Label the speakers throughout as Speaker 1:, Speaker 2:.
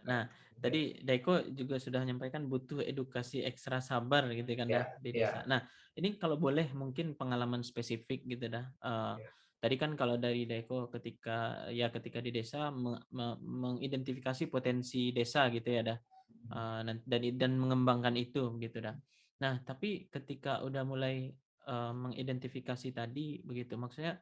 Speaker 1: Nah, tadi Daiko juga sudah menyampaikan butuh edukasi ekstra sabar gitu kan
Speaker 2: Ya,
Speaker 1: dah di desa.
Speaker 2: ya,
Speaker 1: Nah, ini kalau boleh mungkin pengalaman spesifik gitu dah.
Speaker 2: ya.
Speaker 1: Tadi kan kalau dari Daiko ketika di desa mengidentifikasi potensi desa gitu ya dah. Dan mengembangkan itu gitu dah. Nah, tapi ketika udah mulai mengidentifikasi tadi begitu, maksudnya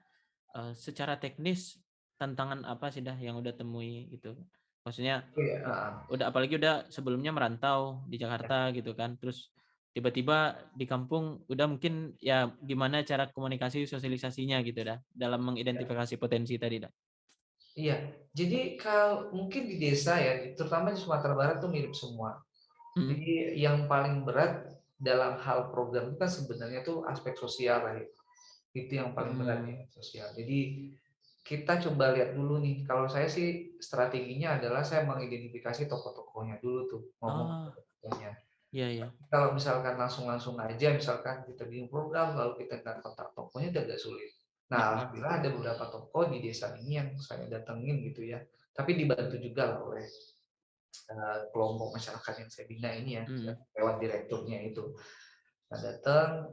Speaker 1: secara teknis tantangan apa sih dah yang udah temui gitu? Maksudnya
Speaker 2: Iya, heeh.
Speaker 1: apalagi udah sebelumnya merantau di
Speaker 2: Ya,
Speaker 1: Jakarta gitu kan, terus tiba-tiba di kampung udah mungkin ya gimana cara komunikasi sosialisasinya gitu dah dalam
Speaker 2: ya.
Speaker 1: mengidentifikasi potensi tadi dah.
Speaker 2: Iya, jadi kalau mungkin di desa ya, terutama di Sumatera Barat tuh mirip semua.
Speaker 1: Mhm.
Speaker 2: Jadi yang paling berat dalam hal program itu kan sebenarnya tuh aspek sosial lah ya. Itu yang paling berat ya,
Speaker 1: Mhm.
Speaker 2: sosial. Jadi kita coba lihat dulu nih, kalau saya sih strateginya adalah saya mengidentifikasi tokoh-tokohnya dulu tuh, ngomong ke
Speaker 1: Oh,
Speaker 2: tokoh-tokohnya.
Speaker 1: iya iya.
Speaker 2: Kalau misalkan langsung-langsung aja, misalkan kita bikin program, lalu kita nggak kontak tokohnya itu agak sulit. Nah,
Speaker 1: Mhm.
Speaker 2: alhamdulillah ada beberapa tokoh di desa ini yang saya datengin gitu ya. Tapi dibantu juga lah oleh kelompok masyarakat yang saya bina ini ya,
Speaker 1: Mhm.
Speaker 2: lewat direkturnya itu. Nah, datang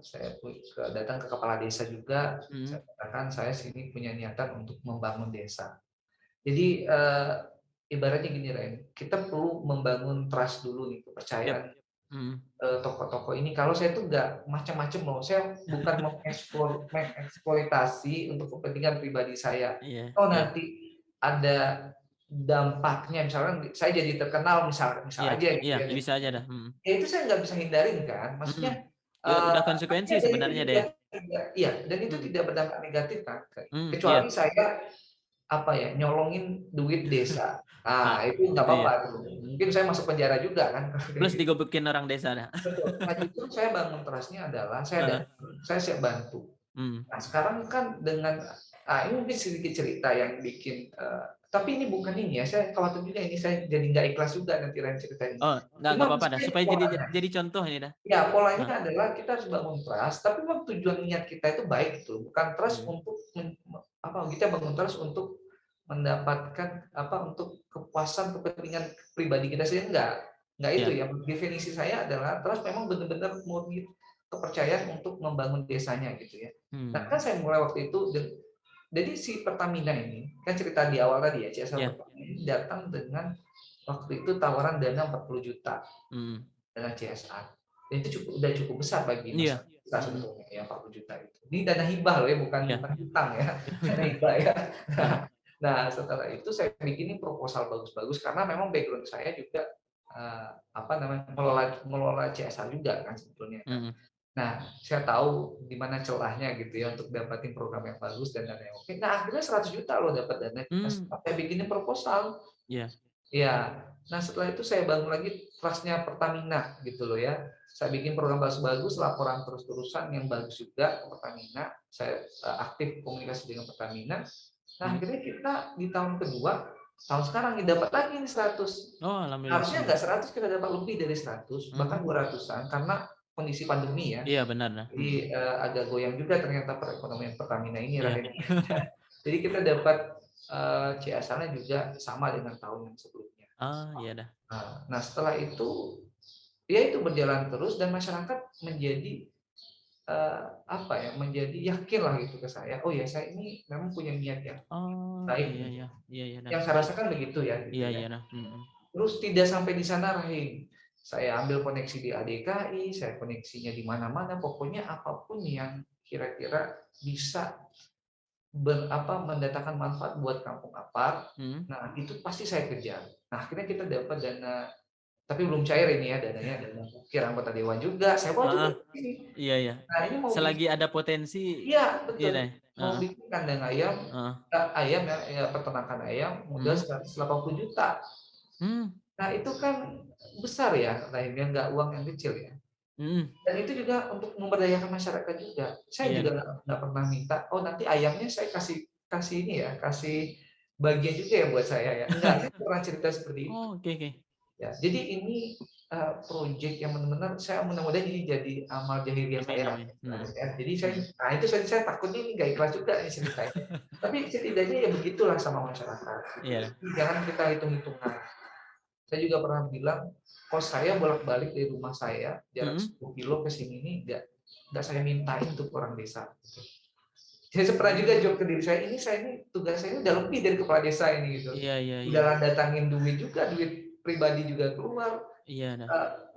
Speaker 2: ke kepala desa juga,
Speaker 1: Mhm.
Speaker 2: saya katakan saya sini punya niatan untuk membangun desa. Jadi ibaratnya gini Ren, kita perlu membangun trust dulu nih,
Speaker 1: Yap.
Speaker 2: kepercayaan
Speaker 1: Mhm.
Speaker 2: tokoh-tokoh ini. Kalau saya itu nggak macam-macam loh, saya bukan mengeksploitasi untuk kepentingan pribadi saya.
Speaker 1: Iya,
Speaker 2: Oh
Speaker 1: iya.
Speaker 2: nanti ada dampaknya, misalkan saya jadi terkenal, misal misal
Speaker 1: Iya,
Speaker 2: aja gitu
Speaker 1: iya,
Speaker 2: ya,
Speaker 1: bisa aja dah. Mhm.
Speaker 2: ya itu saya nggak bisa hindarin kan,
Speaker 1: Mhm.
Speaker 2: maksudnya
Speaker 1: Ya udah
Speaker 2: artinya
Speaker 1: konsekuensi
Speaker 2: dan itu
Speaker 1: sebenarnya deh.
Speaker 2: tidak iya, dan itu
Speaker 1: Mhm.
Speaker 2: tidak berdampak negatif kan,
Speaker 1: Iya.
Speaker 2: kecuali saya apa ya, nyolongin duit desa.
Speaker 1: Nah,
Speaker 2: Nah, itu nggak
Speaker 1: itu ya.
Speaker 2: apa-apa tuh. Mungkin saya masuk penjara juga kan kalau kayak
Speaker 1: Plus
Speaker 2: gitu.
Speaker 1: digebukin orang desa dah.
Speaker 2: Betul. Nah, justru saya bangun trust-nya adalah saya
Speaker 1: Heeh.
Speaker 2: datang, saya siap bantu.
Speaker 1: Mhm.
Speaker 2: Nah, sekarang kan dengan ini mungkin sedikit cerita yang bikin tapi ini bukan ini ya, saya khawatir juga ini saya jadi nggak ikhlas juga nanti lain cerita ini.
Speaker 1: Oh, nggak
Speaker 2: Cuma
Speaker 1: apa-apa dah,
Speaker 2: misalnya
Speaker 1: supaya jadi
Speaker 2: polanya.
Speaker 1: jadi contoh ini dah.
Speaker 2: Ya, polanya
Speaker 1: Heeh.
Speaker 2: adalah kita harus bangun trust, tapi memang tujuan niat kita itu baik gitu, bukan trust
Speaker 1: Mhm.
Speaker 2: untuk kita bangun trust untuk mendapatkan untuk kepuasan kepentingan pribadi kita sendiri, enggak itu
Speaker 1: Iya.
Speaker 2: ya. Definisi saya adalah trust memang benar-benar murni kepercayaan untuk membangun desanya gitu ya. Nah,
Speaker 1: Mhm.
Speaker 2: kan saya mulai waktu itu jadi si Pertamina ini, kan cerita di awal tadi ya, CSR
Speaker 1: Iya.
Speaker 2: Pertamina ini datang dengan waktu itu tawaran dana 40 juta
Speaker 1: Mhm.
Speaker 2: dengan CSR. Dan itu udah cukup besar bagi
Speaker 1: Iya.
Speaker 2: masyarakat kita
Speaker 1: Mhm.
Speaker 2: sebetulnya ya 40 juta itu. Ini dana hibah loh ya, bukan
Speaker 1: Iya.
Speaker 2: bukan hutang ya, dana hibah ya.
Speaker 1: Heeh.
Speaker 2: Nah, setelah itu saya bikin proposal bagus-bagus karena memang background saya juga mengelola CSR juga kan sebetulnya kan.
Speaker 1: Mhm.
Speaker 2: Nah, saya tahu di mana celahnya gitu ya untuk dapatin program yang bagus dan dana yang oke. Nah, akhirnya 100 juta loh dapat dana
Speaker 1: Mmm.
Speaker 2: setelah saya bikinin proposal.
Speaker 1: Iya.
Speaker 2: Iya. Nah, setelah itu saya bangun lagi trust-nya Pertamina gitu loh ya. Saya bikin program bagus-bagus, laporan terus-terusan yang bagus juga ke Pertamina. Saya aktif komunikasi dengan Pertamina. Nah,
Speaker 1: Mhm.
Speaker 2: akhirnya kita di tahun kedua, tahun sekarang nih dapat lagi nih 100.
Speaker 1: Oh, alhamdulillah.
Speaker 2: Harusnya
Speaker 1: Mhm.
Speaker 2: nggak 100, kita dapat lebih dari 100, bahkan
Speaker 1: Mhm.
Speaker 2: 200-an karena kondisi pandemi ya.
Speaker 1: Iya, benar dah. Mhm.
Speaker 2: Jadi agak goyang juga ternyata perekonomian Pertamina ini
Speaker 1: Iya.
Speaker 2: Rahim. Jadi kita dapat CSR-nya juga sama dengan tahun yang sebelumnya.
Speaker 1: Oh, iya dah.
Speaker 2: Nah, setelah itu ya itu berjalan terus dan masyarakat menjadi menjadi yakin lah gitu ke saya. Oh ya, saya ini memang punya niat yang
Speaker 1: Oh,
Speaker 2: baik
Speaker 1: iya
Speaker 2: nih.
Speaker 1: iya. Iya iya dah.
Speaker 2: Yang saya rasakan begitu ya gitu
Speaker 1: Iya
Speaker 2: ya.
Speaker 1: iya dah. Mhm.
Speaker 2: Terus tidak sampai di sana Rahim. Saya ambil koneksi di ADKI, saya koneksinya di mana-mana, pokoknya apapun yang kira-kira bisa mendatangkan manfaat buat kampung Apar.
Speaker 1: Mhm.
Speaker 2: Nah, itu pasti saya kejar. Nah, akhirnya kita dapat dana, tapi belum cair ini ya dananya, dana ukir anggota dewan juga, saya bawa juga
Speaker 1: Heeh.
Speaker 2: ke sini.
Speaker 1: Iya iya.
Speaker 2: Nah, ini mau
Speaker 1: Selagi
Speaker 2: bikin
Speaker 1: ada potensi
Speaker 2: iya,
Speaker 1: iya
Speaker 2: betul.
Speaker 1: deh.
Speaker 2: Mau
Speaker 1: Heeh.
Speaker 2: bikin kandang ayam,
Speaker 1: Heeh.
Speaker 2: ayam ya peternakan ayam modal
Speaker 1: Mhm.
Speaker 2: 180 juta.
Speaker 1: Mmm.
Speaker 2: Nah, itu kan besar ya, Rahim, ya, nggak uang yang kecil ya.
Speaker 1: Mhm.
Speaker 2: Dan itu juga untuk memberdayakan masyarakat juga. Saya
Speaker 1: Iya
Speaker 2: juga
Speaker 1: dah.
Speaker 2: nggak pernah minta, "Oh, nanti ayamnya saya kasih kasih ini ya, kasih bagian juga ya buat saya ya." Enggak, saya nggak pernah cerita seperti itu.
Speaker 1: Oh, oke oke.
Speaker 2: Ya, jadi ini project yang benar-benar saya mudah-mudahan ini jadi amal jahiliyah
Speaker 1: Amin
Speaker 2: saya.
Speaker 1: amin. Mhm.
Speaker 2: Ya. Jadi
Speaker 1: Mhm.
Speaker 2: itu saya takutnya ini nggak ikhlas juga nih ceritanya. Tapi setidaknya ya begitulah sama masyarakat. Gitu.
Speaker 1: Iya dah.
Speaker 2: Jangan kita hitung-hitungan. Saya juga pernah bilang, kos saya bolak-balik dari rumah saya, jarak
Speaker 1: Mm-mm.
Speaker 2: 10 kilo ke sini ini nggak saya mintain untuk orang desa. Gitu. Jadi saya pernah juga
Speaker 1: Hmm.
Speaker 2: jawab ke diri saya ini tugas saya ini udah lebih dari kepala desa ini gitu.
Speaker 1: Iya, iya, iya.
Speaker 2: Udah datangin duit juga, duit pribadi juga keluar,
Speaker 1: Iya, dah.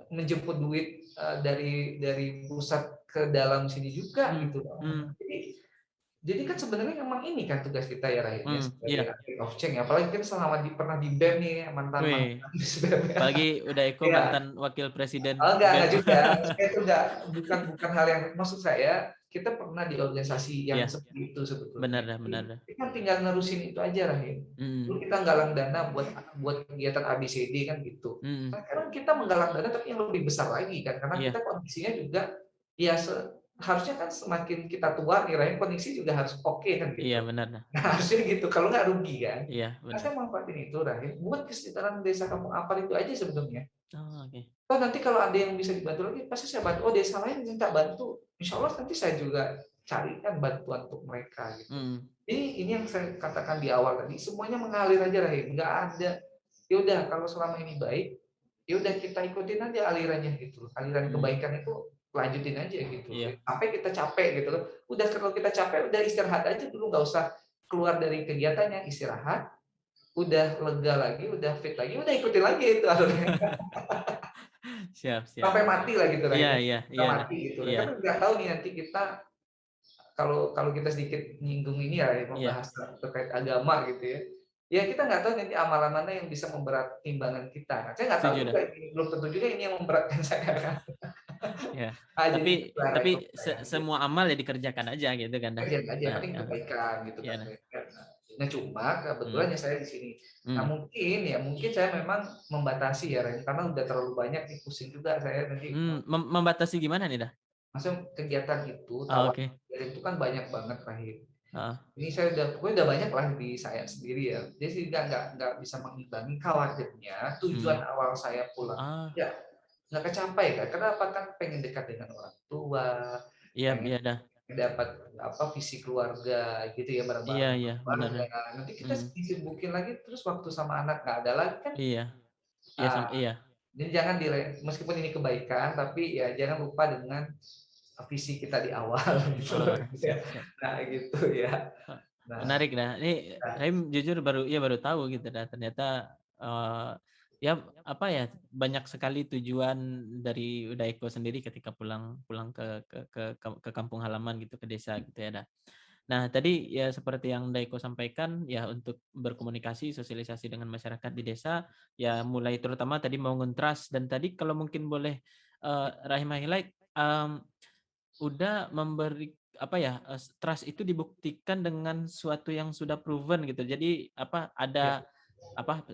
Speaker 2: menjemput duit dari pusat ke dalam sini juga
Speaker 1: Hmm.
Speaker 2: gitu.
Speaker 1: Hmm.
Speaker 2: Jadi kan sebenarnya memang ini kan tugas kita ya Rahim ya
Speaker 1: Hmm.
Speaker 2: sebagai
Speaker 1: Iya.
Speaker 2: admin of change, apalagi kan selama pernah di BEM nih mantan
Speaker 1: Wih,
Speaker 2: mantan di BEM ya.
Speaker 1: apalagi udah Eko
Speaker 2: Ya,
Speaker 1: mantan wakil presiden
Speaker 2: enggak
Speaker 1: BEM.
Speaker 2: juga. Saya itu enggak, bukan hal yang maksud saya, kita pernah di organisasi yang
Speaker 1: Iya,
Speaker 2: seperti itu
Speaker 1: benar
Speaker 2: sebetulnya.
Speaker 1: dah, benar dah.
Speaker 2: Kita tinggal nerusin itu aja Rahim. Dulu
Speaker 1: Hmm.
Speaker 2: kita nggalang dana buat kegiatan ABCD kan gitu.
Speaker 1: Hmm.
Speaker 2: Sekarang kita menggalang dana tapi yang lebih besar lagi kan, karena
Speaker 1: Iya,
Speaker 2: kita kondisinya juga ya harusnya kan semakin kita tua nih Rahim, kondisi juga harus oke kan
Speaker 1: iya
Speaker 2: gitu.
Speaker 1: benar dah.
Speaker 2: Nah, harusnya gitu, kalau nggak rugi kan.
Speaker 1: Iya,
Speaker 2: Nah,
Speaker 1: benar.
Speaker 2: saya manfaatin itu Rahim buat kesejahteraan desa kampung Ampar itu aja sebetulnya.
Speaker 1: Oh, oke.
Speaker 2: Oh, nanti kalau ada yang bisa dibantu lagi, pasti saya bantu. Oh, desa lain minta bantu. Insya Allah nanti saya juga carikan bantuan untuk mereka gitu.
Speaker 1: Hmm.
Speaker 2: Ini yang saya katakan di awal tadi, semuanya mengalir aja Rahim, nggak ada. Ya udah kalau selama ini baik, ya udah kita ikutin aja alirannya gitu. Aliran
Speaker 1: Hmm.
Speaker 2: kebaikan itu lanjutin aja gitu.
Speaker 1: Iya.
Speaker 2: Sampai kita capek gitu loh. Udah kalau kita capek, udah istirahat aja dulu, nggak usah keluar dari kegiatannya, istirahat. Udah lega lagi, udah fit lagi, udah ikutin lagi itu alurnya.
Speaker 1: Siap, siap.
Speaker 2: Sampai mati lah gitu
Speaker 1: Iya,
Speaker 2: Rahim ya.
Speaker 1: iya,
Speaker 2: Kita
Speaker 1: iya dah.
Speaker 2: mati gitu.
Speaker 1: Iya,
Speaker 2: Kan nggak tahu nih nanti kita kalau kalau kita sedikit nyinggung ini ya
Speaker 1: iya.
Speaker 2: membahas terkait agama gitu ya. Ya kita nggak tahu nanti amalan mana yang bisa memberat timbangan kita. Nah, saya nggak tahu
Speaker 1: Setuju dah.
Speaker 2: juga ini, belum tentu juga ini yang memberatkan saya kan.
Speaker 1: Ya.
Speaker 2: Ah, jadi
Speaker 1: Tapi
Speaker 2: itulah Rahim
Speaker 1: tapi
Speaker 2: menurut saya gitu.
Speaker 1: semua amal ya dikerjakan aja gitu kan dah.
Speaker 2: Kerjaan aja yang
Speaker 1: Nah,
Speaker 2: penting
Speaker 1: ya.
Speaker 2: kebaikan gitu
Speaker 1: Iya
Speaker 2: kan.
Speaker 1: dah.
Speaker 2: Nah cuma
Speaker 1: Hmm.
Speaker 2: kebetulan ya saya di sini. Nah
Speaker 1: Hmm.
Speaker 2: mungkin saya memang membatasi ya Rahim, karena udah terlalu banyak nih pusing juga saya nanti.
Speaker 1: Hmm. Membatasi gimana nih dah?
Speaker 2: Maksudnya kegiatan itu,
Speaker 1: Oh,
Speaker 2: tawaran
Speaker 1: oke.
Speaker 2: itu kan banyak banget Rahim.
Speaker 1: Heeh.
Speaker 2: Ini saya pokoknya udah banyak lah di saya sendiri ya. Jadi nggak bisa mengimbangi, khawatirnya tujuan
Speaker 1: Hmm.
Speaker 2: awal saya pulang
Speaker 1: Ah,
Speaker 2: ya nggak kecapai kan. Kenapa kan pengen dekat dengan orang tua,
Speaker 1: iya,
Speaker 2: pengen
Speaker 1: iya dah.
Speaker 2: dapat apa visi keluarga gitu ya
Speaker 1: Iya,
Speaker 2: bareng-bareng sama
Speaker 1: iya, benar
Speaker 2: keluarga.
Speaker 1: dah.
Speaker 2: Nanti kita
Speaker 1: Hmm.
Speaker 2: disibukin lagi terus waktu sama anak nggak ada lagi kan.
Speaker 1: Iya. Iya
Speaker 2: Ah,
Speaker 1: sama iya.
Speaker 2: jadi jangan meskipun ini kebaikan tapi ya jangan lupa dengan visi kita di awal gitu.
Speaker 1: Oh,
Speaker 2: Ya.
Speaker 1: siap, siap.
Speaker 2: Nah gitu ya.
Speaker 1: Wah,
Speaker 2: Nah,
Speaker 1: menarik dah. Ini Rahim jujur baru tahu gitu dah. Ternyata ya apa ya banyak sekali tujuan dari Udaiko sendiri ketika pulang pulang ke kampung halaman gitu ke desa gitu ya dah. Nah, tadi ya seperti yang Daiko sampaikan ya untuk berkomunikasi, sosialisasi dengan masyarakat di desa ya mulai terutama tadi membangun trust dan tadi kalau mungkin boleh Rahim highlight udah memberi apa ya trust itu dibuktikan dengan suatu yang sudah proven gitu. Jadi
Speaker 2: ya.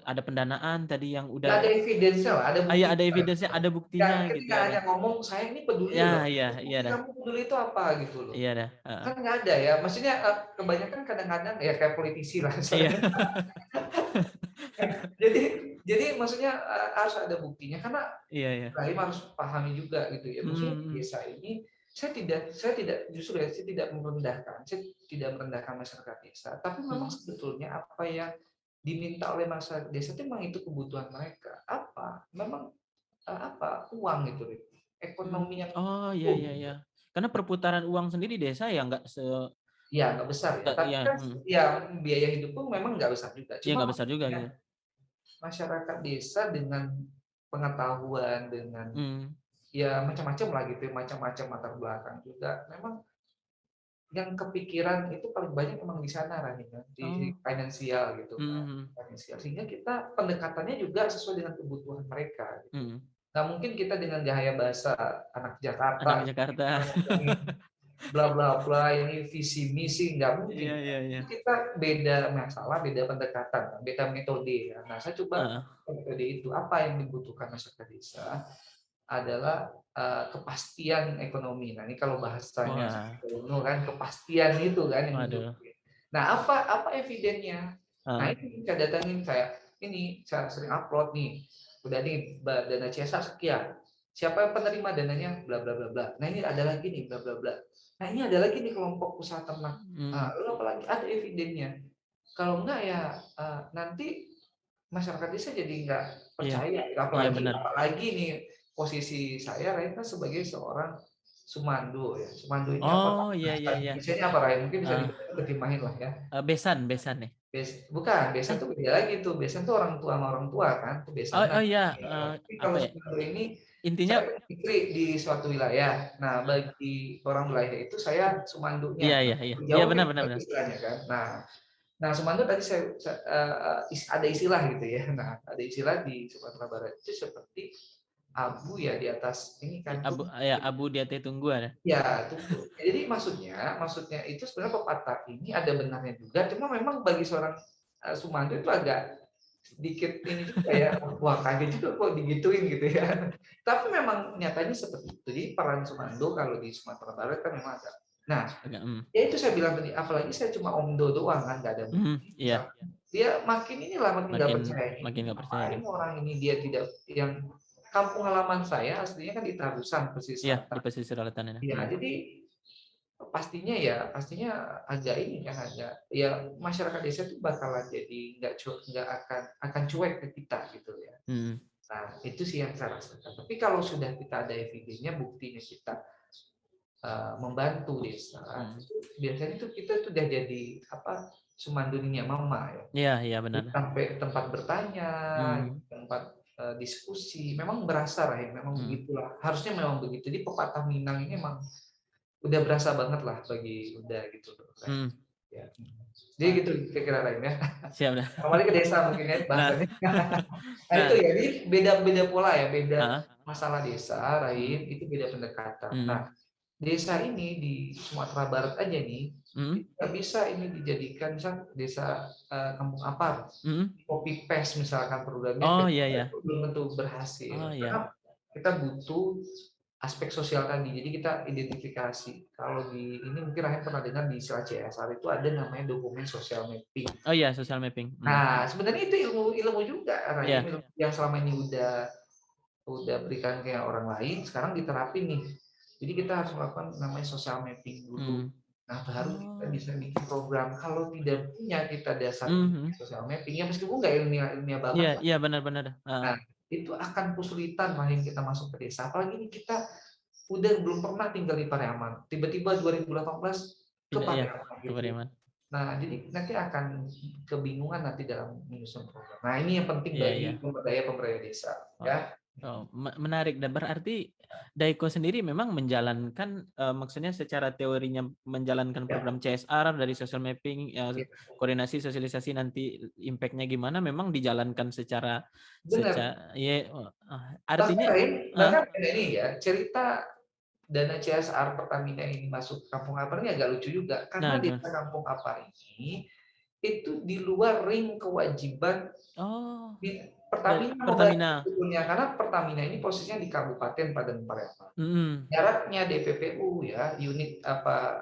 Speaker 1: ada pendanaan tadi yang
Speaker 2: Nggak
Speaker 1: udah
Speaker 2: ada evidence-nya lah, ada
Speaker 1: ya
Speaker 2: bukti.
Speaker 1: ada evidence-nya, ada
Speaker 2: Nggak,
Speaker 1: buktinya
Speaker 2: kita
Speaker 1: gitu
Speaker 2: nggak
Speaker 1: ya
Speaker 2: hanya
Speaker 1: dah.
Speaker 2: ngomong, saya ini peduli
Speaker 1: Ya,
Speaker 2: loh.
Speaker 1: iya,
Speaker 2: Terus
Speaker 1: iya
Speaker 2: bukti
Speaker 1: dah.
Speaker 2: kamu peduli itu apa gitu loh.
Speaker 1: Iya dah. Heeh.
Speaker 2: Kan nggak ada ya. Maksudnya kebanyakan kadang-kadang ya kayak politisi lah.
Speaker 1: Iya.
Speaker 2: Jadi jadi maksudnya harus ada buktinya karena
Speaker 1: Iya, iya.
Speaker 2: Ibrahim harus pahami juga gitu ya. Maksudnya di
Speaker 1: Hmm.
Speaker 2: desa ini saya tidak justru ya saya tidak merendahkan masyarakat desa, tapi memang
Speaker 1: Hmm.
Speaker 2: sebetulnya apa yang diminta oleh masyarakat desa itu memang itu kebutuhan mereka. Apa? Memang apa? Uang gitu, ekonomi yang
Speaker 1: Oh, iya, iya,
Speaker 2: tumbuh.
Speaker 1: iya. Karena perputaran uang sendiri desa ya nggak
Speaker 2: Ya nggak besar ya, tapi
Speaker 1: iya,
Speaker 2: kan ya biaya hidup pun memang nggak besar juga.
Speaker 1: iya
Speaker 2: Cuma
Speaker 1: nggak besar juga
Speaker 2: maksudnya
Speaker 1: gitu.
Speaker 2: masyarakat desa dengan pengetahuan, dengan
Speaker 1: Hmm.
Speaker 2: ya macam-macam lah gitu, macam-macam latar belakang juga. Memang yang kepikiran itu paling banyak memang di sana Rahina, di
Speaker 1: Oh.
Speaker 2: finansial gitu kan.
Speaker 1: Hmm.
Speaker 2: Finansial. Sehingga kita pendekatannya juga sesuai dengan kebutuhan mereka gitu.
Speaker 1: Hmm.
Speaker 2: Nggak mungkin kita dengan gaya bahasa anak
Speaker 1: Anak
Speaker 2: Jakarta
Speaker 1: Jakarta.
Speaker 2: kita ngomongin bla bla bla ini visi misi nggak mungkin
Speaker 1: Iya,
Speaker 2: kan.
Speaker 1: iya, iya.
Speaker 2: Kita beda masalah, beda pendekatan, beda metode. Nah, saya coba
Speaker 1: Heeh.
Speaker 2: metode itu apa yang dibutuhkan masyarakat desa adalah kepastian ekonomi. Nah, ini kalau bahasanya
Speaker 1: Wah,
Speaker 2: Dono kan kepastian itu kan yang
Speaker 1: waduh.
Speaker 2: dibutuhkan. Nah, apa evidennya? Nah,
Speaker 1: Heeh.
Speaker 2: ini saya datangin saya sering upload nih. Udah nih dana CSR sekian. Siapa yang penerima dananya bla bla bla bla. Nah, ini ada lagi nih bla bla bla. Nah, ini ada lagi nih kelompok usaha ternak.
Speaker 1: Hmm.
Speaker 2: Nah, lalu apalagi ada evidennya. Kalau enggak ya nanti masyarakat desa jadi nggak
Speaker 1: Iya.
Speaker 2: percaya,
Speaker 1: Iya
Speaker 2: apalagi
Speaker 1: benar.
Speaker 2: apalagi nih posisi saya Rahim kan sebagai seorang sumando ya. Sumando ini apa
Speaker 1: Oh, iya iya iya.
Speaker 2: biasanya apa Rahim? Mungkin bisa
Speaker 1: Heeh.
Speaker 2: dibantu terjemahin lah ya.
Speaker 1: Besan, besan nih.
Speaker 2: Bukan, besan
Speaker 1: Eh,
Speaker 2: tuh beda lagi tuh. Besan tuh orang tua sama orang tua kan, tuh besan.
Speaker 1: oh
Speaker 2: Nah,
Speaker 1: oh iya,
Speaker 2: tapi
Speaker 1: apa
Speaker 2: kalau
Speaker 1: ya?
Speaker 2: sumando ini
Speaker 1: Intinya
Speaker 2: saya fikri di suatu wilayah. Nah,
Speaker 1: heeh.
Speaker 2: bagi orang wilayah itu saya sumandonya.
Speaker 1: Iya
Speaker 2: Nah,
Speaker 1: iya iya. Iya
Speaker 2: jauh
Speaker 1: benar
Speaker 2: kan
Speaker 1: benar benar.
Speaker 2: istilahnya kan. Nah, Sumando tadi ada istilah gitu ya. Nah, ada istilah di Sumatera Barat itu seperti abu ya di atas ini kan tuh.
Speaker 1: Abu di atas tungguan ya.
Speaker 2: Ya, tunggu. Jadi maksudnya itu sebenarnya pepatah ini ada benarnya juga. Cuma memang bagi seorang Sumando itu agak sedikit ini juga ya. Wah, kaget juga kok digituin gitu ya. Tapi memang nyatanya seperti itu. Jadi peran Sumando kalau di Sumatera Barat kan memang ada. Nah,
Speaker 1: Agak
Speaker 2: ya itu saya bilang tadi, apalagi saya cuma omdo doang kan, nggak ada bukti.
Speaker 1: iya.
Speaker 2: Dia makin inilah makin nggak
Speaker 1: Makin
Speaker 2: percaya
Speaker 1: makin
Speaker 2: ini
Speaker 1: nggak percaya
Speaker 2: ngapain
Speaker 1: deh.
Speaker 2: orang ini dia tidak yang kampung halaman saya aslinya kan di Tarusan pesisir
Speaker 1: Iya, di
Speaker 2: selatan.
Speaker 1: pesisir selatan ini.
Speaker 2: Ya, jadi pastinya agak ini kan agak ya masyarakat desa itu bakalan jadi nggak akan cuek ke kita gitu ya.
Speaker 1: Hmm.
Speaker 2: Nah itu sih yang saya rasakan. Tapi kalau sudah kita ada evidensinya, buktinya kita membantu desa,
Speaker 1: Hmm.
Speaker 2: itu biasanya itu kita sudah jadi apa sumanduninya mama ya.
Speaker 1: Iya, iya benar.
Speaker 2: Sampai tempat bertanya,
Speaker 1: Hmm.
Speaker 2: tempat diskusi, memang berasa lah ya, memang
Speaker 1: Hmm.
Speaker 2: begitulah. Harusnya memang begitu. Jadi pepatah Minang ini memang udah berasa banget lah bagi udah gitu loh.
Speaker 1: Hmm.
Speaker 2: Ya. Jadi
Speaker 1: Wah,
Speaker 2: gitu kira-kira lain ya.
Speaker 1: siap dah.
Speaker 2: Kembali ke desa mungkin ya
Speaker 1: Nah,
Speaker 2: bahasannya. Nah itu
Speaker 1: nah,
Speaker 2: ya, jadi beda-beda pola ya, beda
Speaker 1: ah,
Speaker 2: masalah desa,
Speaker 1: hmm,
Speaker 2: lain itu beda pendekatan.
Speaker 1: hmm,
Speaker 2: Nah, desa ini di Sumatera Barat aja nih,
Speaker 1: hmm,
Speaker 2: nggak bisa ini dijadikan misal desa kampung apar,
Speaker 1: hmm.
Speaker 2: copy paste misalkan programnya
Speaker 1: Oh
Speaker 2: ke
Speaker 1: iya
Speaker 2: kita
Speaker 1: iya.
Speaker 2: itu belum tentu berhasil.
Speaker 1: Oh iya.
Speaker 2: Karena kita butuh aspek sosial tadi. Jadi kita identifikasi. Kalau di ini mungkin Rahim pernah dengar di istilah CSR itu ada namanya dokumen social mapping.
Speaker 1: Oh iya, social mapping. Hmm.
Speaker 2: Nah, sebenarnya itu ilmu juga Rahim,
Speaker 1: Iya.
Speaker 2: ilmu yang selama ini udah berikan ke orang lain, sekarang diterapin nih. Jadi kita harus melakukan namanya social mapping dulu.
Speaker 1: Hmm.
Speaker 2: Nah, baru kita
Speaker 1: Oh.
Speaker 2: bisa bikin program. Kalau tidak punya kita dasarnya
Speaker 1: Hmm.
Speaker 2: social mapping, ya meskipun nggak ilmiah
Speaker 1: Iya,
Speaker 2: banget lah.
Speaker 1: iya benar-benar.
Speaker 2: Nah, itu akan kesulitan lah yang kita masuk ke desa. Apalagi ini kita udah belum pernah tinggal di Pariaman. Tiba-tiba 2018 ke
Speaker 1: Tidak ya,
Speaker 2: Pariaman gitu.
Speaker 1: keperiman.
Speaker 2: Nah, jadi nanti akan kebingungan nanti dalam menyusun program. Nah, ini yang penting
Speaker 1: Iya, iya.
Speaker 2: bagi pemberdayaan desa,
Speaker 1: Wah,
Speaker 2: ya.
Speaker 1: menarik dan berarti Daiko sendiri memang menjalankan maksudnya secara teorinya menjalankan
Speaker 2: Ya,
Speaker 1: program CSR dari social mapping
Speaker 2: ya.
Speaker 1: koordinasi sosialisasi nanti impactnya gimana memang dijalankan secara
Speaker 2: Benar.
Speaker 1: ya
Speaker 2: Bahkan
Speaker 1: artinya
Speaker 2: lain,
Speaker 1: ah,
Speaker 2: bahkan ada ini ya, cerita dana CSR Pertamina ini masuk Kampung Apar ini agak lucu juga.
Speaker 1: nah
Speaker 2: Karena
Speaker 1: gimana?
Speaker 2: desa Kampung Apar ini itu di luar ring kewajiban
Speaker 1: Oh, dari
Speaker 2: Pertamina membantu
Speaker 1: Pertamina.
Speaker 2: sebetulnya. Karena Pertamina ini posisinya di Kabupaten Padang Pariaman.
Speaker 1: Mm,
Speaker 2: Jaraknya DPPU ya, unit apa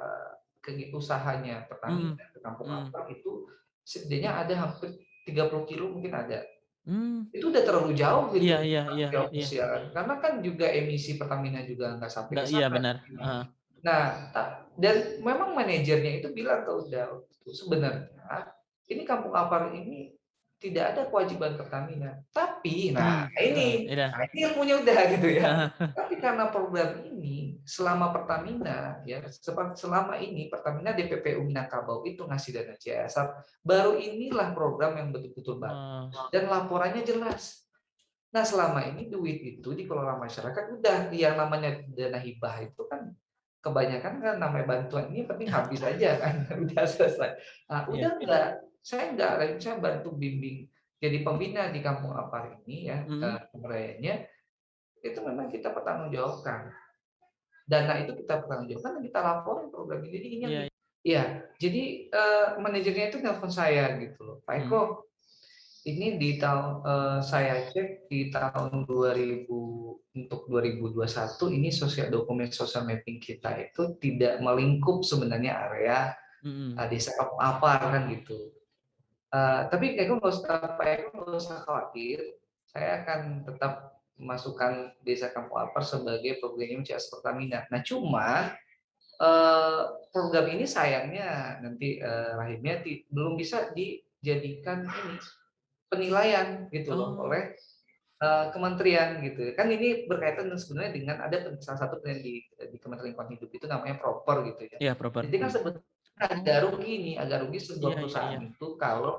Speaker 2: usahanya
Speaker 1: mm,
Speaker 2: Pertamina ke Kampung
Speaker 1: mm,
Speaker 2: Ampat itu setidaknya ada hampir 30 kilo mungkin ada.
Speaker 1: mm.
Speaker 2: Itu udah terlalu jauh
Speaker 1: Iya
Speaker 2: gitu
Speaker 1: iya iya iya.
Speaker 2: ya. Karena kan juga emisi Pertamina juga nggak sampai ke
Speaker 1: Iya
Speaker 2: sana.
Speaker 1: benar.
Speaker 2: Nah, dan memang manajernya itu bilang ke udah sebenarnya ini Kampung Apar ini tidak ada kewajiban Pertamina. Tapi,
Speaker 1: Iya.
Speaker 2: nah ini ilmunya udah gitu ya. Tapi karena program ini selama Pertamina ya selama ini Pertamina DPPU Minangkabau itu ngasih dana CSR, baru inilah program yang betul-betul bagus
Speaker 1: Oh,
Speaker 2: dan laporannya jelas. Nah, selama ini duit itu dikelola masyarakat udah yang namanya dana hibah itu kan kebanyakan kan namanya bantuan ini penting habis aja kan udah selesai. Nah,
Speaker 1: iya.
Speaker 2: udah enggak, saya bantu bimbing jadi pembina di Kampung Apar ini ya,
Speaker 1: Mm,
Speaker 2: pemberdayanya itu memang kita pertanggungjawabkan. Dana itu kita pertanggungjawabkan dan kita laporin program ini. Jadi ini yang
Speaker 1: iya.
Speaker 2: iya, jadi manajernya itu nelpon saya gitu loh. Pak
Speaker 1: Mm,
Speaker 2: Eko, ini di tahun saya cek di tahun 2000 untuk 2021 ini dokumen sosial mapping kita itu tidak melingkup sebenarnya area
Speaker 1: mm,
Speaker 2: desa Kampung Apar kan gitu. Tapi Eko nggak usah Pak Eko nggak usah khawatir, saya akan tetap masukkan desa Kampung Apar sebagai program CS Pertamina. Nah cuma program ini sayangnya nanti rahimnya belum bisa dijadikan ini penilaian gitu loh
Speaker 1: Oh,
Speaker 2: oleh kementerian gitu. Kan ini berkaitan sebenarnya dengan ada salah satu penelitian di Kementerian Lingkungan Hidup itu namanya proper gitu ya.
Speaker 1: iya proper.
Speaker 2: Jadi kan sebetulnya agak
Speaker 1: Oh,
Speaker 2: rugi nih, agak rugi sebuah
Speaker 1: iya iya
Speaker 2: perusahaan
Speaker 1: iya.
Speaker 2: itu kalau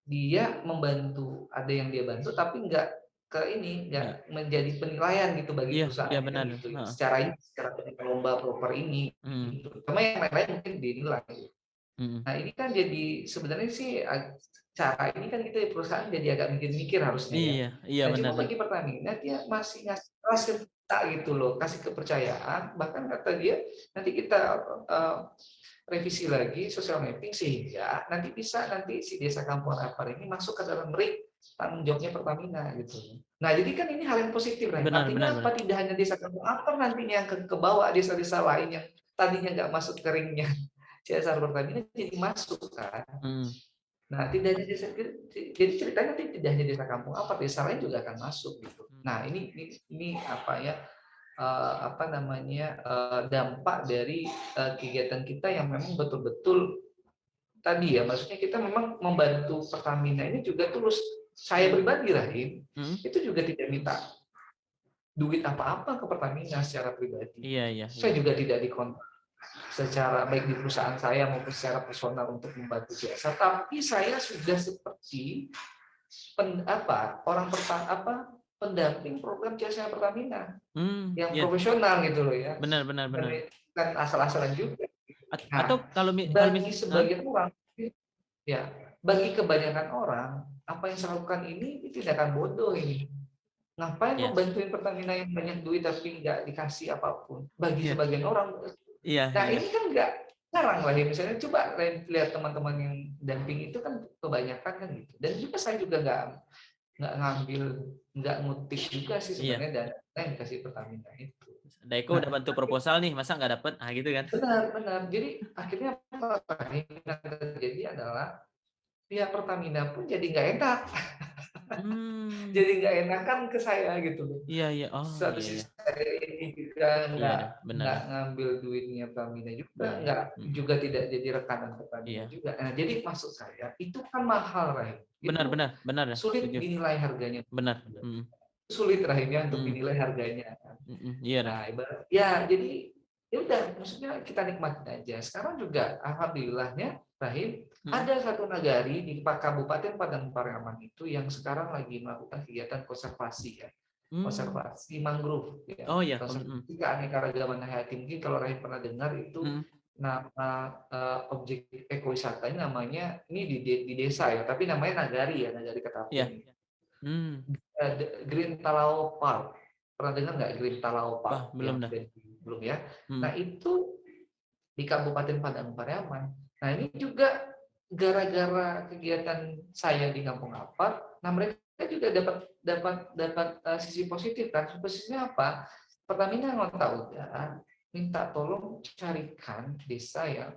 Speaker 2: dia membantu, ada yang dia bantu tapi nggak ke ini,
Speaker 1: Enggak.
Speaker 2: nggak menjadi penilaian gitu bagi
Speaker 1: Iya iya
Speaker 2: perusahaannya kan
Speaker 1: benar.
Speaker 2: gitu.
Speaker 1: Heeh.
Speaker 2: Secara ini, secara lomba proper ini,
Speaker 1: Hmm.
Speaker 2: gitu. Cuma yang lain-lain mungkin dinilai.
Speaker 1: Hmm.
Speaker 2: Nah ini kan jadi sebenarnya sih cara ini kan kita perusahaan jadi agak mikir-mikir harusnya ya.
Speaker 1: Iya iya
Speaker 2: Nah
Speaker 1: benar
Speaker 2: cuma
Speaker 1: sih.
Speaker 2: bagi Pertamina dia masih ngasih trust ke kita gitu loh, kasih kepercayaan. Bahkan kata dia nanti kita revisi lagi social mapping sehingga nanti si desa Kampung Apar ini masuk ke dalam RIK tanggung jawabnya Pertamina gitu. Nah jadi kan ini hal yang positif lah.
Speaker 1: Benar benar
Speaker 2: Artinya
Speaker 1: benar.
Speaker 2: apa? Tidak hanya desa Kampung Apar nantinya yang ke bawah desa-desa lain yang tadinya nggak masuk ke ringnya CSR Pertamina jadi masuk kan.
Speaker 1: Hmm.
Speaker 2: Nah, tidak hanya desa, jadi ceritanya nanti tidak hanya desa kampung apa, desa lain juga akan masuk gitu.
Speaker 1: Hmm.
Speaker 2: Nah, ini apa ya? Apa namanya? Dampak dari kegiatan kita yang memang betul-betul tadi ya, maksudnya kita memang membantu Pertamina ini juga tulus. Saya
Speaker 1: Hmm.
Speaker 2: pribadi Rahim,
Speaker 1: Hmm.
Speaker 2: itu juga tidak minta duit apa-apa ke Pertamina secara pribadi.
Speaker 1: Iya iya iya.
Speaker 2: Saya juga tidak dikontak secara baik di perusahaan saya maupun secara personal untuk membantu jasa, tapi saya sudah seperti pendamping program jasa Pertamina
Speaker 1: Hmm.
Speaker 2: yang
Speaker 1: Iya.
Speaker 2: profesional gitu loh ya,
Speaker 1: Benar benar benar.
Speaker 2: bukan asal-asalan juga.
Speaker 1: Atau
Speaker 2: Nah,
Speaker 1: kalau
Speaker 2: bagi
Speaker 1: Hah?
Speaker 2: sebagian orang, ya, bagi kebanyakan orang, apa yang saya lakukan ini tindakan bodoh ini. Ngapain
Speaker 1: Iya.
Speaker 2: membantuin Pertamina yang banyak duit tapi nggak dikasih apapun? Bagi
Speaker 1: Iya.
Speaker 2: sebagian orang.
Speaker 1: Iya
Speaker 2: Nah
Speaker 1: iya.
Speaker 2: ini kan nggak jarang lah ya, misalnya coba lihat teman-teman yang damping itu kan kebanyakan kan gitu. Dan juga saya juga nggak ngambil, nggak ngutip juga sih
Speaker 1: Iya.
Speaker 2: sebenarnya dana yang dikasih Pertamina itu.
Speaker 1: Daiko
Speaker 2: Nah
Speaker 1: udah bantu proposal nih, masa nggak dapet? Ah gitu kan?
Speaker 2: benar-benar, jadi akhirnya apa yang terjadi adalah pihak Pertamina pun jadi nggak enak,
Speaker 1: Hmm.
Speaker 2: jadi nggak enakan ke saya gitu loh.
Speaker 1: Iya iya. Oh
Speaker 2: Satu
Speaker 1: iya
Speaker 2: sisi
Speaker 1: iya.
Speaker 2: saya ini juga
Speaker 1: Iya dah, benar
Speaker 2: nggak
Speaker 1: dah.
Speaker 2: ngambil duitnya Pertamina juga,
Speaker 1: Iya iya.
Speaker 2: nggak
Speaker 1: Hmm.
Speaker 2: juga tidak jadi rekanan Pertamina
Speaker 1: Iya.
Speaker 2: juga. Nah, jadi maksud saya itu kan mahal, Rahim.
Speaker 1: Benar
Speaker 2: Itu
Speaker 1: benar benar dah.
Speaker 2: sulit
Speaker 1: Setuju.
Speaker 2: dinilai harganya.
Speaker 1: Benar. Hmm.
Speaker 2: Sulit rahimnya untuk
Speaker 1: Hmm.
Speaker 2: dinilai harganya.
Speaker 1: Hmm. Iya dah.
Speaker 2: Nah, ibarat ya jadi ya udah, maksudnya kita nikmatin aja. Sekarang juga alhamdulillahnya Rahim
Speaker 1: Hmm.
Speaker 2: ada satu nagari di Kabupaten Padang Pariaman itu yang sekarang lagi melakukan kegiatan konservasi ya.
Speaker 1: Hmm.
Speaker 2: Konservasi mangrove ya.
Speaker 1: Oh ya. Hmm.
Speaker 2: Konservasi keanekaragaman hayati. Mungkin kalau Rahim pernah dengar itu
Speaker 1: Hmm.
Speaker 2: nama objek ekowisatanya namanya ini di desa ya, tapi namanya Nagari ya, Nagari
Speaker 1: Iya.
Speaker 2: Ketapian.
Speaker 1: Hmm.
Speaker 2: Green Talau Park. Pernah dengar nggak Green Talau
Speaker 1: Wah,
Speaker 2: Park
Speaker 1: belum
Speaker 2: yang
Speaker 1: dah.
Speaker 2: belum ya?
Speaker 1: Hmm.
Speaker 2: Nah itu di Kabupaten Padang Pariaman. Nah ini juga gara-gara kegiatan saya di Kampung Ampat, nah mereka juga dapat sisi positif kan. Posisinya apa? Pertamina ngontak udah minta tolong carikan desa yang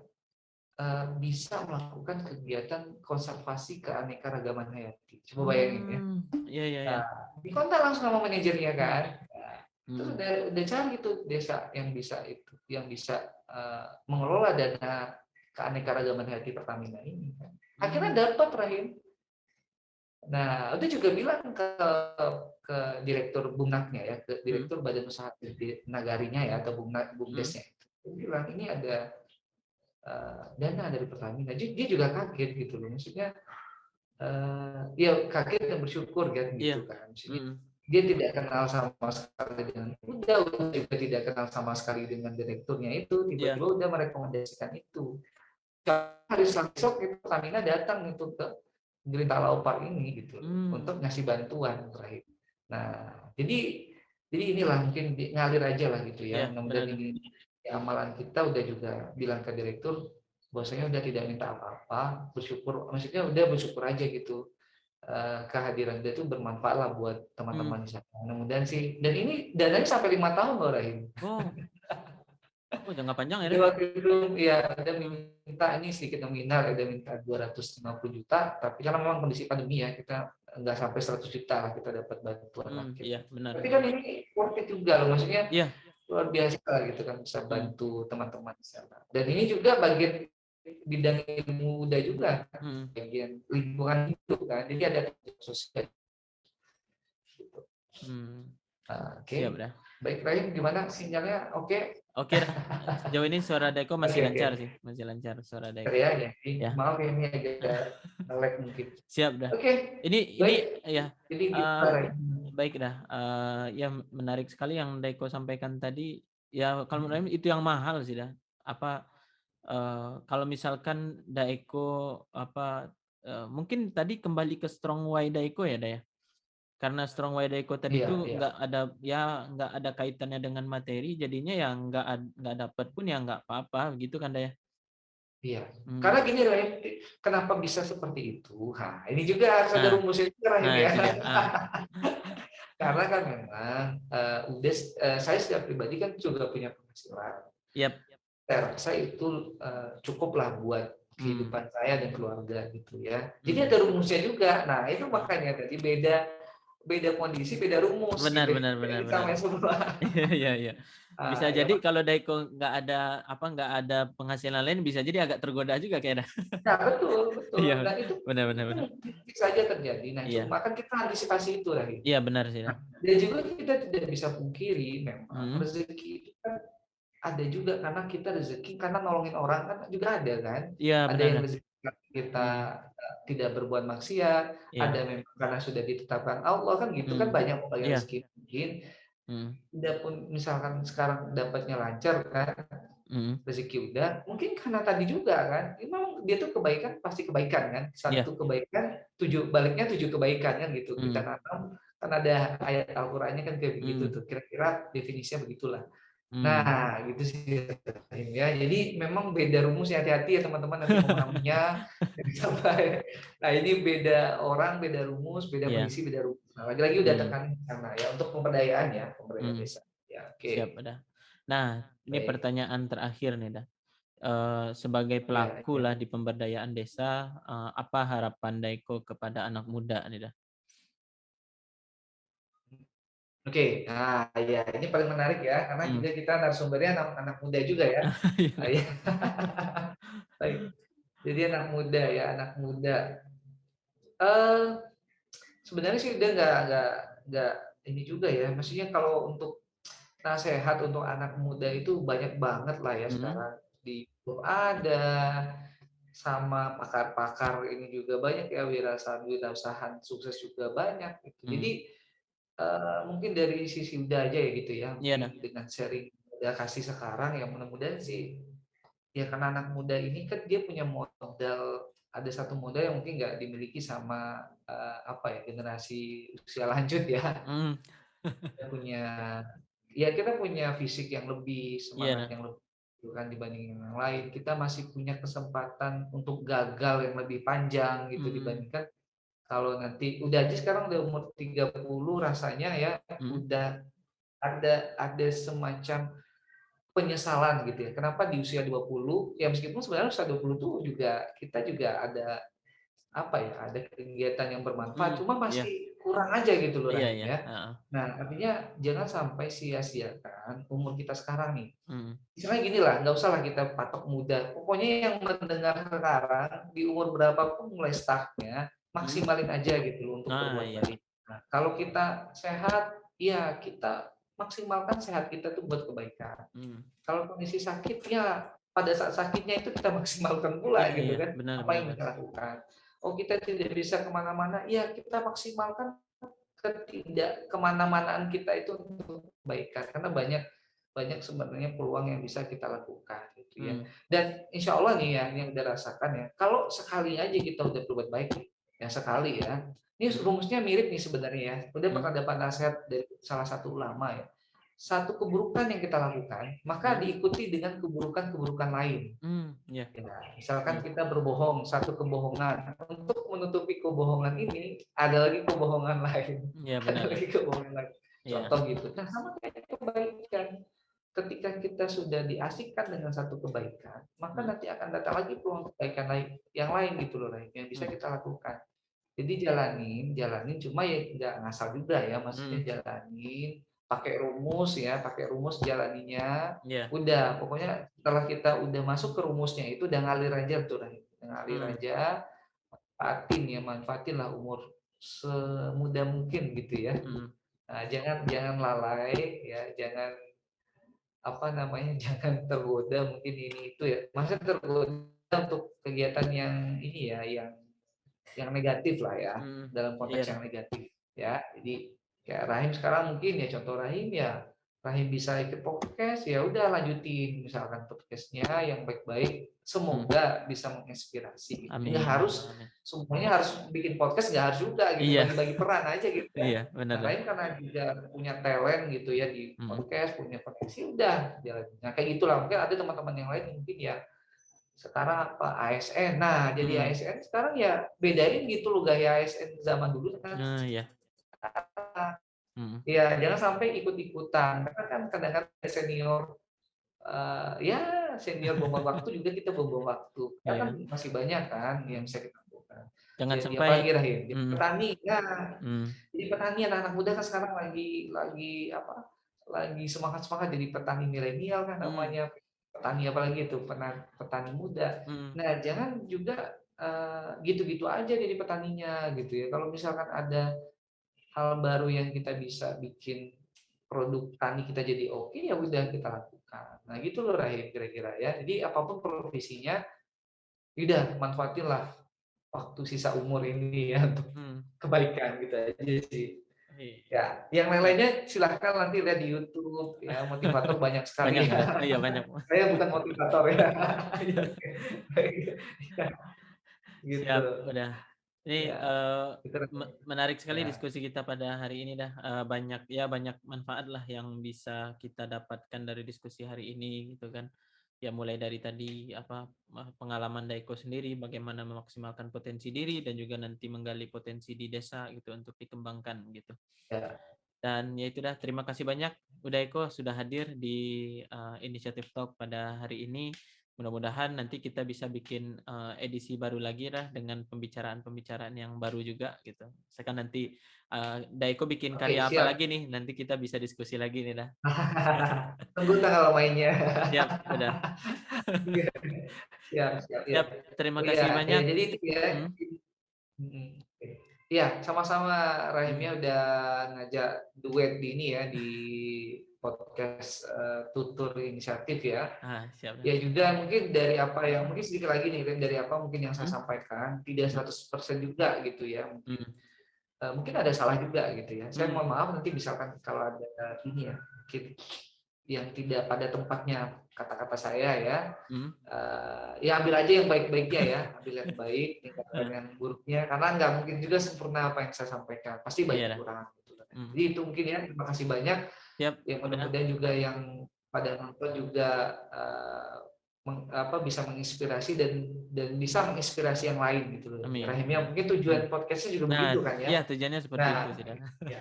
Speaker 2: bisa melakukan kegiatan konservasi keanekaragaman hayati. Coba bayangin ya.
Speaker 1: Hmm. Iya iya iya.
Speaker 2: Nah, dikontak langsung sama manajernya kan. Nah, terus
Speaker 1: Hmm.
Speaker 2: udah cari itu desa yang bisa mengelola dana keanekaragaman hayati Pertamina ini kan. Akhirnya
Speaker 1: Hmm.
Speaker 2: dapat Rahim. Nah, itu juga bilang ke direktur Bunaknya ya, ke
Speaker 1: Hmm.
Speaker 2: direktur Badan Usaha Nagarinya ya atau
Speaker 1: Hmm.
Speaker 2: Bumdesnya itu. Dia bilang ini ada dana dari Pertamina. Dia juga kaget gitu loh. Maksudnya ya kaget dan bersyukur kan
Speaker 1: Iya.
Speaker 2: gitu kan. Maksudnya
Speaker 1: Hmm.
Speaker 2: dia tidak kenal sama sekali dengan udah juga tidak kenal sama sekali dengan direkturnya itu,
Speaker 1: Iya.
Speaker 2: tiba-tiba udah merekomendasikan itu. Hari besok itu Pertamina datang itu ke Gerinta Park ini gitu loh,
Speaker 1: Hmm.
Speaker 2: untuk ngasih bantuan terakhir. Nah, jadi inilah mungkin ngalir aja lah gitu
Speaker 1: Iya,
Speaker 2: ya.
Speaker 1: benar
Speaker 2: Mudah-mudahan
Speaker 1: dah.
Speaker 2: ini amalan kita udah juga bilang ke direktur bahwasanya udah tidak minta apa-apa, bersyukur, maksudnya udah bersyukur aja gitu. Kehadiran dia itu bermanfaat lah buat
Speaker 1: Hmm.
Speaker 2: teman-teman di sana. Mudah-mudahan sih. Dan ini dananya sampai 5 tahun loh Rahim.
Speaker 1: Oh, oh jangka panjang ya
Speaker 2: Jadi
Speaker 1: dah.
Speaker 2: waktu itu ya ada
Speaker 1: Hmm.
Speaker 2: minta ini sedikit nominal, ada minta 250 juta, tapi karena memang kondisi pandemi ya kita nggak sampai 100 juta lah kita dapat bantuan lah
Speaker 1: Hmm.
Speaker 2: gitu.
Speaker 1: Iya, benar.
Speaker 2: Tapi kan
Speaker 1: Hmm.
Speaker 2: ini worth it juga loh, maksudnya
Speaker 1: Iya.
Speaker 2: luar biasa lah gitu kan bisa
Speaker 1: Hmm.
Speaker 2: bantu teman-teman di sana. Dan ini juga bagian bidang ilmu muda juga,
Speaker 1: Hmm.
Speaker 2: bagian lingkungan hidup kan, jadi ada sosial gitu.
Speaker 1: Hmm.
Speaker 2: Oke,
Speaker 1: Siap dah.
Speaker 2: baik Rahim, gimana sinyalnya? Oke,
Speaker 1: Oke dah. Sejauh ini suara Daiko masih
Speaker 2: oke,
Speaker 1: lancar
Speaker 2: oke.
Speaker 1: sih, masih lancar suara Daiko.
Speaker 2: Ya, ya.
Speaker 1: Ya,
Speaker 2: Maaf ya, ini agak lag mungkin.
Speaker 1: siap dah.
Speaker 2: Oke,
Speaker 1: Ini
Speaker 2: baik.
Speaker 1: ya,
Speaker 2: Jadi gimana
Speaker 1: eh,
Speaker 2: Rahim?
Speaker 1: baik dah. Ya menarik sekali yang Daiko sampaikan tadi. Ya kalau menurut saya itu yang mahal sih dah. Apa kalau misalkan Daiko mungkin tadi kembali ke strong why Daiko ya, Dah ya. Karena strong why Daiko tadi
Speaker 2: Iya,
Speaker 1: itu
Speaker 2: iya,
Speaker 1: nggak ada kaitannya dengan materi, jadinya ya nggak dapat pun ya nggak apa-apa gitu kan, Dah ya.
Speaker 2: iya.
Speaker 1: Hmm.
Speaker 2: Karena gini Rahim, kenapa bisa seperti itu? Nah, ini juga harus ada
Speaker 1: Nah,
Speaker 2: rumusnya juga Rahim
Speaker 1: nah
Speaker 2: ya.
Speaker 1: itu dia.
Speaker 2: Karena kan memang saya secara pribadi kan juga punya penghasilan.
Speaker 1: Yap.
Speaker 2: Saya rasa itu cukuplah buat
Speaker 1: Hmm.
Speaker 2: kehidupan saya dan keluarga gitu ya. Jadi
Speaker 1: Hmm.
Speaker 2: ada rumusnya juga. Nah itu
Speaker 1: Hmm.
Speaker 2: makanya tadi beda beda kondisi, beda rumus
Speaker 1: Benar,
Speaker 2: gitu.
Speaker 1: benar,
Speaker 2: Jadi
Speaker 1: benar, benar.
Speaker 2: sama semua.
Speaker 1: Iya, iya, iya. Bisa
Speaker 2: Ya,
Speaker 1: jadi kalau Daiko nggak ada penghasilan lain, bisa jadi agak tergoda juga kayaknya.
Speaker 2: nah, betul betul.
Speaker 1: Iya,
Speaker 2: Dan itu
Speaker 1: benar, benar,
Speaker 2: itu
Speaker 1: benar.
Speaker 2: mungkin saja terjadi. Nah
Speaker 1: Iya,
Speaker 2: cuma kan kita antisipasi itu lagi.
Speaker 1: iya benar sih
Speaker 2: Nah,
Speaker 1: dah.
Speaker 2: dan juga kita tidak bisa pungkiri memang
Speaker 1: Hmm.
Speaker 2: rezeki itu kan ada juga karena kita rezeki karena nolongin orang kan juga ada kan.
Speaker 1: Iya
Speaker 2: Ada
Speaker 1: benar
Speaker 2: yang
Speaker 1: dah.
Speaker 2: rezeki kita
Speaker 1: Hmm.
Speaker 2: tidak berbuat maksiat, ada
Speaker 1: Iya.
Speaker 2: memang karena sudah ditetapkan Allah kan gitu kan
Speaker 1: Hmm.
Speaker 2: banyak pembagian
Speaker 1: Iya.
Speaker 2: rezeki mungkin.
Speaker 1: Hmm.
Speaker 2: Udah pun misalkan sekarang dapatnya lancar kan,
Speaker 1: Hmm.
Speaker 2: rezeki udah, mungkin karena tadi juga kan, memang dia tuh kebaikan pasti kebaikan kan,
Speaker 1: Iya.
Speaker 2: satu kebaikan tujuh baliknya tujuh kebaikan kan gitu kita
Speaker 1: Hmm.
Speaker 2: nanam kan ada ayat Al-Qur'annya kan kayak begitu
Speaker 1: Hmm.
Speaker 2: tuh kira-kira definisinya begitulah.
Speaker 1: Hmm.
Speaker 2: Nah, gitu sih ya. Jadi memang beda rumusnya, hati-hati ya teman-teman nanti memahaminya. Jangan sampai. Nah, ini beda orang, beda rumus, beda
Speaker 1: Iya.
Speaker 2: kondisi, beda rumus. Nah, lagi-lagi udah
Speaker 1: Hmm.
Speaker 2: tekan sana ya untuk pemberdayaan ya, pemberdayaan
Speaker 1: Hmm.
Speaker 2: desa. Ya,
Speaker 1: Siap
Speaker 2: oke.
Speaker 1: dah. Nah, ini
Speaker 2: Baik.
Speaker 1: pertanyaan terakhir nih dah. Sebagai
Speaker 2: Ya,
Speaker 1: pelaku
Speaker 2: ya.
Speaker 1: lah di pemberdayaan desa, apa harapan Daiko kepada anak muda nih dah?
Speaker 2: Oke. Nah, ya ini paling menarik ya karena
Speaker 1: Hmm.
Speaker 2: juga kita narasumbernya anak muda juga ya. Ah, ya. Baik. Jadi anak muda ya, anak muda. Eh sebenarnya sih udah nggak ini juga ya. Maksudnya kalau untuk nasehat untuk anak muda itu banyak banget lah ya
Speaker 1: Hmm.
Speaker 2: sekarang di YouTube ada sama pakar-pakar ini juga banyak ya wirausahaan sukses juga banyak gitu. Jadi
Speaker 1: Hmm.
Speaker 2: mungkin dari sisi udah aja ya gitu ya
Speaker 1: Iya dah.
Speaker 2: mungkin dengan sharing udah kasih sekarang ya mudah-mudahan sih ya karena anak muda ini kan dia punya modal ada satu modal yang mungkin nggak dimiliki sama apa ya generasi usia lanjut ya.
Speaker 1: Hmm.
Speaker 2: Kita punya ya kita punya fisik yang lebih,
Speaker 1: Iya
Speaker 2: semangat
Speaker 1: dah.
Speaker 2: yang lebih gitu kan dibandingin yang lain. Kita masih punya kesempatan untuk gagal yang lebih panjang gitu
Speaker 1: Hmm.
Speaker 2: dibandingkan kalau nanti udah aja sekarang udah umur 30 rasanya ya
Speaker 1: Hmm.
Speaker 2: udah ada semacam penyesalan gitu ya. Kenapa di usia 20 ya meskipun sebenarnya usia 20 tuh juga kita juga ada apa ya, ada kegiatan yang bermanfaat,
Speaker 1: Hmm.
Speaker 2: cuma
Speaker 1: Iya.
Speaker 2: masih kurang aja gitu loh
Speaker 1: Iya,
Speaker 2: Rahim
Speaker 1: iya.
Speaker 2: ya.
Speaker 1: Heeh.
Speaker 2: Nah, artinya jangan sampai sia-siakan umur kita sekarang nih.
Speaker 1: Hmm.
Speaker 2: Misalnya gini lah, nggak usah lah kita patok muda. Pokoknya yang mendengar sekarang di umur berapapun mulai startnya,
Speaker 1: Hmm.
Speaker 2: maksimalin aja gitu loh untuk
Speaker 1: Ah,
Speaker 2: berbuat
Speaker 1: iya.
Speaker 2: baik. Nah, kalau kita sehat, ya kita maksimalkan sehat kita tuh buat kebaikan.
Speaker 1: Hmm.
Speaker 2: Kalau kondisi sakit, ya pada saat sakitnya itu kita maksimalkan pula
Speaker 1: Iya,
Speaker 2: gitu
Speaker 1: iya.
Speaker 2: kan,
Speaker 1: Benar,
Speaker 2: apa
Speaker 1: benar,
Speaker 2: yang
Speaker 1: dah.
Speaker 2: kita lakukan. Oh kita tidak bisa kemana-mana, ya kita maksimalkan ketidak kemana-manaan kita itu untuk kebaikan karena banyak banyak sebenarnya peluang yang bisa kita lakukan gitu ya.
Speaker 1: Hmm.
Speaker 2: Dan insya Allah nih ya yang udah rasakan ya, kalau sekali aja kita udah berbuat baik, ya sekali ya. Ini
Speaker 1: Hmm.
Speaker 2: rumusnya mirip nih sebenarnya ya. Udah
Speaker 1: Hmm.
Speaker 2: pernah dapat nasihat dari salah satu ulama ya. Satu keburukan yang kita lakukan, maka
Speaker 1: Hmm.
Speaker 2: diikuti dengan keburukan-keburukan lain.
Speaker 1: Hmm. Iya.
Speaker 2: Ya, misalkan
Speaker 1: Hmm.
Speaker 2: kita berbohong, satu kebohongan. Untuk menutupi kebohongan ini, ada lagi kebohongan lain.
Speaker 1: Iya, benar
Speaker 2: Ada
Speaker 1: dah.
Speaker 2: lagi kebohongan lain.
Speaker 1: Iya.
Speaker 2: Contoh gitu. Nah, sama kayak kebaikan. Ketika kita sudah diasingkan dengan satu kebaikan, maka
Speaker 1: Hmm.
Speaker 2: nanti akan datang lagi peluang kebaikan lain, yang lain gitu loh, yang bisa
Speaker 1: Hmm.
Speaker 2: kita lakukan. Jadi jalanin, jalanin cuma ya nggak ngasal juga ya, maksudnya
Speaker 1: Hmm.
Speaker 2: jalanin, pakai rumus ya, pakai rumus jalaninya.
Speaker 1: Iya.
Speaker 2: Udah, pokoknya setelah kita udah masuk ke rumusnya itu udah ngalir aja tuh, ngalir
Speaker 1: Hmm.
Speaker 2: aja, manfaatin lah umur semudah mungkin gitu ya.
Speaker 1: Hmm.
Speaker 2: Nah, jangan jangan lalai ya, jangan apa namanya, jangan tergoda mungkin ini itu ya. Maksudnya tergoda untuk kegiatan yang ini ya, yang negatif lah ya,
Speaker 1: Hmm.
Speaker 2: dalam
Speaker 1: Iya
Speaker 2: konteks
Speaker 1: dah.
Speaker 2: yang negatif ya. Jadi kayak Rahim sekarang mungkin ya, contoh Rahim ya, Rahim bisa ikut podcast ya udah lanjutin misalkan podcastnya yang baik-baik,
Speaker 1: Hmm.
Speaker 2: semoga bisa menginspirasi gitu. Nggak
Speaker 1: Amin,
Speaker 2: harus
Speaker 1: amin, amin.
Speaker 2: semuanya harus bikin podcast, nggak harus juga gitu,
Speaker 1: Iya.
Speaker 2: bagi-bagi peran aja gitu ya.
Speaker 1: Iya, benar
Speaker 2: Nah,
Speaker 1: dah.
Speaker 2: Rahim karena juga punya talent gitu ya di
Speaker 1: Hmm.
Speaker 2: podcast, punya potensi, udah jalan. Nah kayak gitulah, mungkin ada teman-teman yang lain mungkin ya sekarang apa ASN. Nah, jadi
Speaker 1: Hmm.
Speaker 2: ASN sekarang ya bedain gitu loh gaya ASN zaman dulu kan
Speaker 1: Nah, ya.
Speaker 2: sekarang.
Speaker 1: Hmm.
Speaker 2: Ya, jangan sampai ikut-ikutan. Karena kan kadang-kadang senior ya senior buang waktu juga kita buang waktu. Karena kan
Speaker 1: Iya.
Speaker 2: masih banyak kan yang
Speaker 1: Hmm.
Speaker 2: bisa kita lakukan.
Speaker 1: Jangan
Speaker 2: Jadi
Speaker 1: sampai.
Speaker 2: apalagi Rahim, jadi
Speaker 1: Hmm.
Speaker 2: petani. Nah,
Speaker 1: Hmm.
Speaker 2: jadi petani anak-anak muda kan sekarang lagi apa? Lagi semangat-semangat jadi petani milenial kan
Speaker 1: Hmm.
Speaker 2: namanya. Petani apalagi itu, petani muda.
Speaker 1: Hmm.
Speaker 2: Nah, jangan juga gitu-gitu aja jadi petaninya gitu ya. Kalau misalkan ada hal baru yang kita bisa bikin produk tani kita jadi oke, ya udah kita lakukan. Nah, gitu loh Rahim kira-kira ya. Jadi apapun profesinya, ya udah manfaatinlah waktu sisa umur ini ya untuk
Speaker 1: Hmm.
Speaker 2: kebaikan gitu aja sih.
Speaker 1: Iya.
Speaker 2: Ya, yang
Speaker 1: Siap.
Speaker 2: lain-lainnya silahkan nanti lihat di YouTube ya, motivator banyak
Speaker 1: Banyak
Speaker 2: sekali
Speaker 1: dah.
Speaker 2: ya.
Speaker 1: Iya, banyak.
Speaker 2: Saya bukan motivator ya. Gitu.
Speaker 1: Siap, udah. Ini
Speaker 2: Ya, itu
Speaker 1: menarik sekali
Speaker 2: ya.
Speaker 1: diskusi kita pada hari ini dah. Banyak ya, banyak manfaat lah yang bisa kita dapatkan dari diskusi hari ini gitu kan. Ya mulai dari tadi apa pengalaman Daiko sendiri bagaimana memaksimalkan potensi diri dan juga nanti menggali potensi di desa gitu untuk dikembangkan gitu.
Speaker 2: Ya.
Speaker 1: Dan ya itu dah, terima kasih banyak Daiko sudah hadir di Initiative Talk pada hari ini. Mudah-mudahan nanti kita bisa bikin edisi baru lagi lah dengan pembicaraan-pembicaraan yang baru juga gitu. Sekarang nanti Daiko bikin
Speaker 2: Oke,
Speaker 1: karya apa
Speaker 2: siap.
Speaker 1: lagi nih? Nanti kita bisa diskusi lagi nih lah.
Speaker 2: Tunggu tanggal mainnya.
Speaker 1: Siap, udah.
Speaker 2: Iya, siap, siap, ya.
Speaker 1: Siap, terima
Speaker 2: Oh iya,
Speaker 1: kasih
Speaker 2: ya,
Speaker 1: banyak.
Speaker 2: jadi itu ya.
Speaker 1: Hmm,
Speaker 2: Mm, oke. Iya, sama-sama
Speaker 1: hmm.
Speaker 2: Rahimnya udah ngajak duet di ini ya di podcast Tutur Inisiatif ya.
Speaker 1: Siap dah.
Speaker 2: Ya juga mungkin dari apa yang mungkin sedikit lagi nih Ren, dari apa mungkin yang saya
Speaker 1: Hmm,
Speaker 2: sampaikan tidak
Speaker 1: hmm,
Speaker 2: 100% juga gitu ya. Mungkin
Speaker 1: hmm,
Speaker 2: mungkin ada salah juga gitu ya. Saya
Speaker 1: hmm,
Speaker 2: mohon maaf nanti misalkan kalau ada ini ya mungkin yang tidak pada tempatnya kata-kata saya ya.
Speaker 1: hmm.
Speaker 2: Ya ambil aja yang baik-baiknya ya, ambil yang baik, tinggalkan
Speaker 1: Ah,
Speaker 2: yang buruknya, karena nggak mungkin juga sempurna apa yang saya sampaikan, pasti
Speaker 1: iya
Speaker 2: banyak
Speaker 1: dah.
Speaker 2: kekurangan gitu.
Speaker 1: Hmm.
Speaker 2: Jadi itu mungkin ya, terima kasih banyak.
Speaker 1: Siap,
Speaker 2: Yang
Speaker 1: udah.
Speaker 2: mudah-mudahan juga yang pada nonton juga bisa menginspirasi dan bisa menginspirasi yang lain gitu loh.
Speaker 1: Amin,
Speaker 2: Rahimnya
Speaker 1: amin.
Speaker 2: mungkin
Speaker 1: Hmm.
Speaker 2: tujuan podcastnya juga
Speaker 1: Nah,
Speaker 2: begitu kan ya.
Speaker 1: ya tujuannya seperti itu
Speaker 2: Nah,
Speaker 1: sudah.
Speaker 2: ya,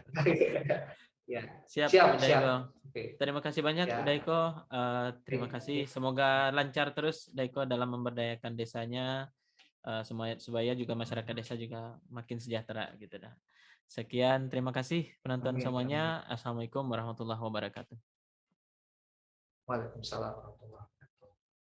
Speaker 2: ya,
Speaker 1: Siap,
Speaker 2: siap, siap.
Speaker 1: Daiko.
Speaker 2: Oke,
Speaker 1: Terima kasih banyak,
Speaker 2: ya,
Speaker 1: Daiko. Terima kasih.
Speaker 2: oke.
Speaker 1: Semoga lancar terus, Daiko, dalam memberdayakan desanya. Supaya juga masyarakat desa juga makin sejahtera gitu dah. Sekian, terima kasih penonton
Speaker 2: Amin,
Speaker 1: semuanya.
Speaker 2: amin.
Speaker 1: Assalamualaikum warahmatullahi wabarakatuh.
Speaker 2: Waalaikumsalam warahmatullahi wabarakatuh.